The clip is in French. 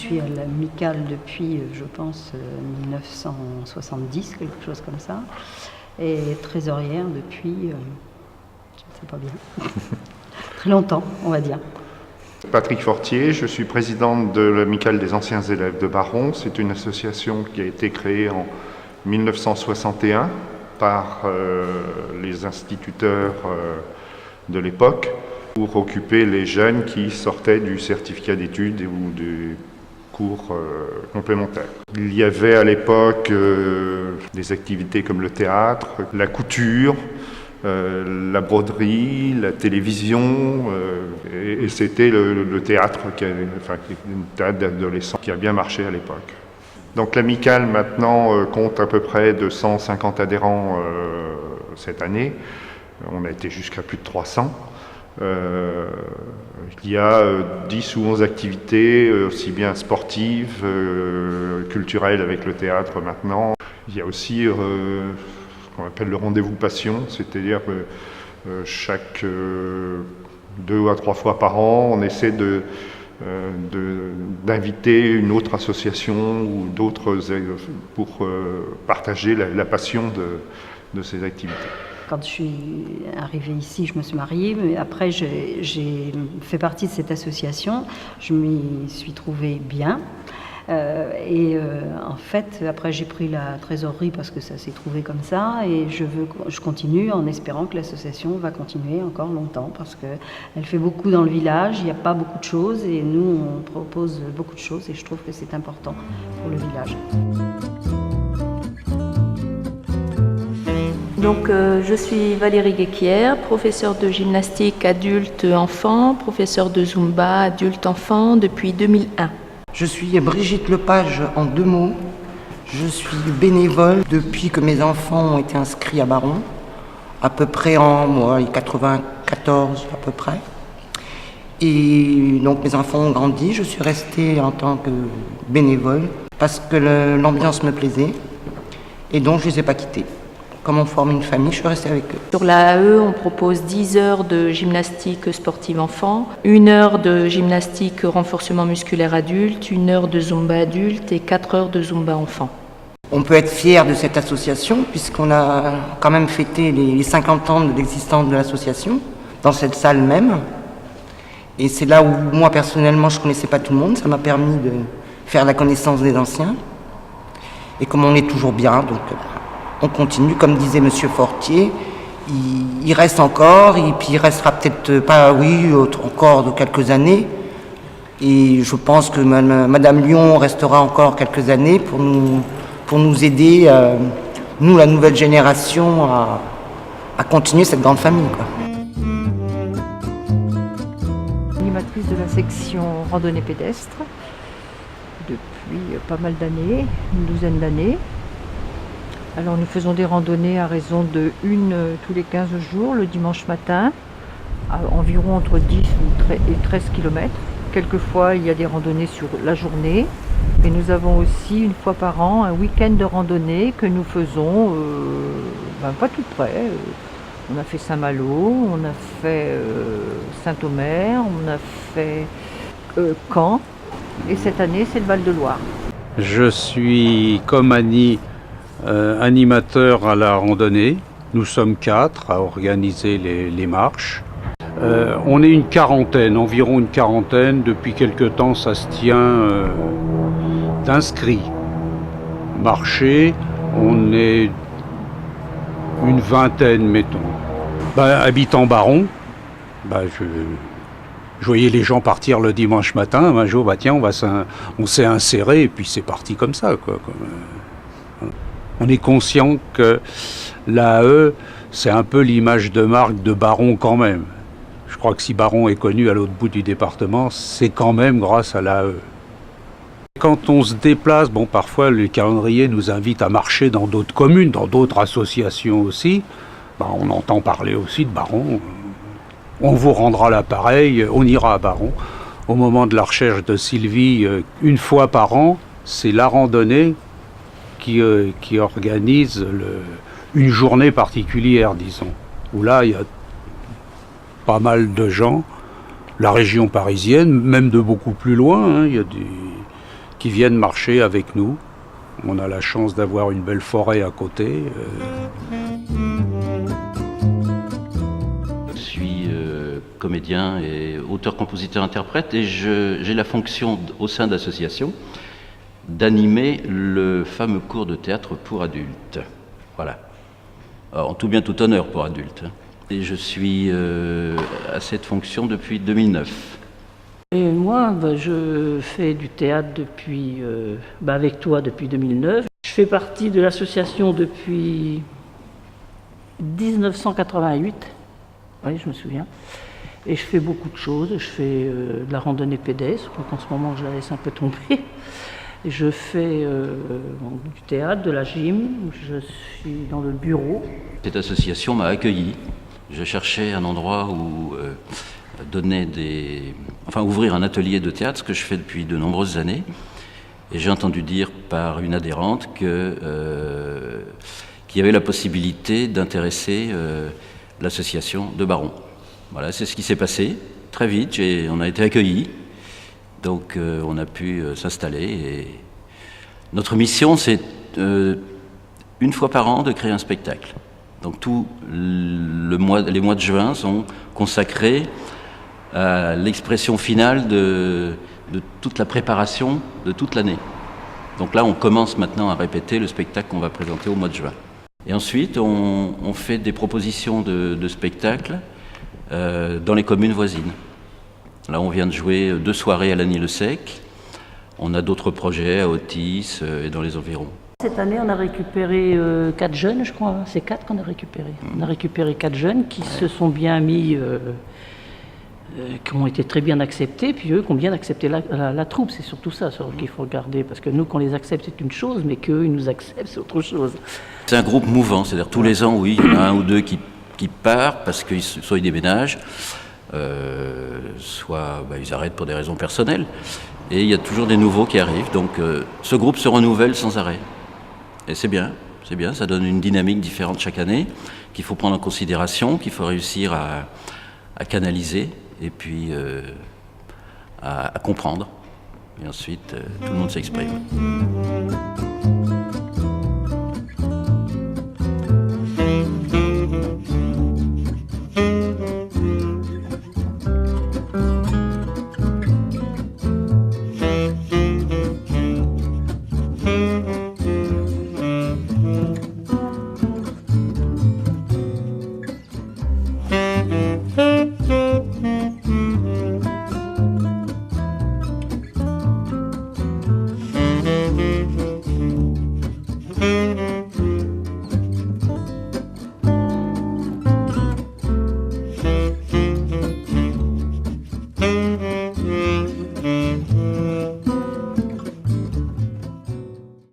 suis à l'Amicale depuis, je pense, 1970, quelque chose comme ça, et trésorière depuis, je ne sais pas bien, très longtemps, on va dire. Patrick Fortier, je suis président de l'Amicale des anciens élèves de Baron. C'est une association qui a été créée en 1961 par les instituteurs de l'époque pour occuper les jeunes qui sortaient du certificat d'études ou du cours complémentaires. Il y avait à l'époque des activités comme le théâtre, la couture, la broderie, la télévision, et c'était le théâtre, une théâtre d'adolescents qui a bien marché à l'époque. Donc l'Amicale maintenant compte à peu près 250 adhérents cette année. On a été jusqu'à plus de 300. Il y a 10 ou 11 activités, aussi bien sportives, culturelles avec le théâtre maintenant. Il y a aussi ce qu'on appelle le rendez-vous passion, c'est-à-dire chaque 2 à 3 fois par an, on essaie d'inviter une autre association ou d'autres pour partager la passion de ces activités. Quand je suis arrivée ici, je me suis mariée, mais après j'ai fait partie de cette association. Je m'y suis trouvée bien. En fait, après j'ai pris la trésorerie parce que ça s'est trouvé comme ça, et je continue en espérant que l'association va continuer encore longtemps parce qu'elle fait beaucoup dans le village, il n'y a pas beaucoup de choses et nous on propose beaucoup de choses et je trouve que c'est important pour le village. Donc, je suis Valérie Guéquière, professeure de gymnastique adulte-enfant, professeure de Zumba adulte-enfant depuis 2001. Je suis Brigitte Lepage en 2 mots. Je suis bénévole depuis que mes enfants ont été inscrits à Baron, à peu près en 94 à peu près. Et donc mes enfants ont grandi, je suis restée en tant que bénévole parce que l'ambiance me plaisait et donc je ne les ai pas quittés. Comme on forme une famille, je suis restée avec eux. Sur la AE, on propose 10 heures de gymnastique sportive enfant, 1 heure de gymnastique renforcement musculaire adulte, 1 heure de Zumba adulte et 4 heures de Zumba enfant. On peut être fier de cette association puisqu'on a quand même fêté les 50 ans de l'existence de l'association dans cette salle même. Et c'est là où moi personnellement je ne connaissais pas tout le monde, ça m'a permis de faire la connaissance des anciens. Et comme on est toujours bien, donc on continue, comme disait Monsieur Fortier, il reste encore, et puis il restera peut-être pas, encore de quelques années. Et je pense que Madame Lyon restera encore quelques années pour nous aider, nous la nouvelle génération, à continuer cette grande famille, quoi. Animatrice de la section randonnée pédestre depuis pas mal d'années, une douzaine d'années. Alors nous faisons des randonnées à raison de 1 tous les 15 jours, le dimanche matin, à environ entre 10 et 13 km. Quelquefois il y a des randonnées sur la journée. Et nous avons aussi 1 fois par an un week-end de randonnée que nous faisons pas tout près. On a fait Saint-Malo, on a fait Saint-Omer, on a fait Caen. Et cette année c'est le Val-de-Loire. Je suis comme Annie, animateur à la randonnée. Nous sommes 4 à organiser les marches. On est environ une quarantaine. Depuis quelque temps, ça se tient d'inscrits. Marcher, on est une vingtaine, mettons. Habitant Baron, je voyais les gens partir le dimanche matin. Un jour, on s'est inséré et puis c'est parti comme ça, quoi. On est conscient que l'AE, c'est un peu l'image de marque de Baron quand même. Je crois que si Baron est connu à l'autre bout du département, c'est quand même grâce à l'AE. Quand on se déplace, parfois le calendrier nous invite à marcher dans d'autres communes, dans d'autres associations aussi. On entend parler aussi de Baron. On vous rendra l'appareil, on ira à Baron. Au moment de la recherche de Sylvie, 1 fois par an, c'est la randonnée qui organise une journée particulière, disons, où là, il y a pas mal de gens, la région parisienne, même de beaucoup plus loin, il qui viennent marcher avec nous. On a la chance d'avoir une belle forêt à côté. Je suis comédien et auteur-compositeur-interprète et j'ai la fonction au sein de l'association d'animer le fameux cours de théâtre pour adultes. Voilà. Alors, en tout bien tout honneur pour adultes. Et je suis à cette fonction depuis 2009. Et moi, je fais du théâtre depuis, avec toi depuis 2009. Je fais partie de l'association depuis 1988. Oui, je me souviens. Et je fais beaucoup de choses. Je fais de la randonnée pédestre, donc en ce moment je la laisse un peu tomber. Je fais du théâtre, de la gym. Je suis dans le bureau. Cette association m'a accueilli. Je cherchais un endroit où ouvrir un atelier de théâtre, ce que je fais depuis de nombreuses années. Et j'ai entendu dire par une adhérente qu'il y avait la possibilité d'intéresser l'association de Baron. Voilà, c'est ce qui s'est passé. Très vite, on a été accueillis. Donc on a pu s'installer. Et notre mission, c'est une fois par an de créer un spectacle. Donc tous les mois de juin sont consacrés à l'expression finale de toute la préparation de toute l'année. Donc là, on commence maintenant à répéter le spectacle qu'on va présenter au mois de juin. Et ensuite, on fait des propositions de spectacles dans les communes voisines. Là, on vient de jouer 2 soirées à Lagny-le-Sec. On a d'autres projets à Otis et dans les environs. Cette année, on a récupéré 4 jeunes, je crois. C'est 4 qu'on a récupérés. On a récupéré 4 jeunes qui se sont bien mis, qui ont été très bien acceptés, puis eux qui ont bien accepté la troupe. C'est surtout ça qu'il faut regarder, parce que nous, qu'on les accepte, c'est une chose, mais qu'eux, ils nous acceptent, c'est autre chose. C'est un groupe mouvant, c'est-à-dire tous les ans, oui, il y en a un ou deux qui partent parce qu'ils soit ils déménagent, soit ils arrêtent pour des raisons personnelles. Et il y a toujours des nouveaux qui arrivent. Donc ce groupe se renouvelle sans arrêt. Et c'est bien, ça donne une dynamique différente chaque année, qu'il faut prendre en considération, qu'il faut réussir à canaliser et puis à comprendre. Et ensuite, tout le monde s'exprime.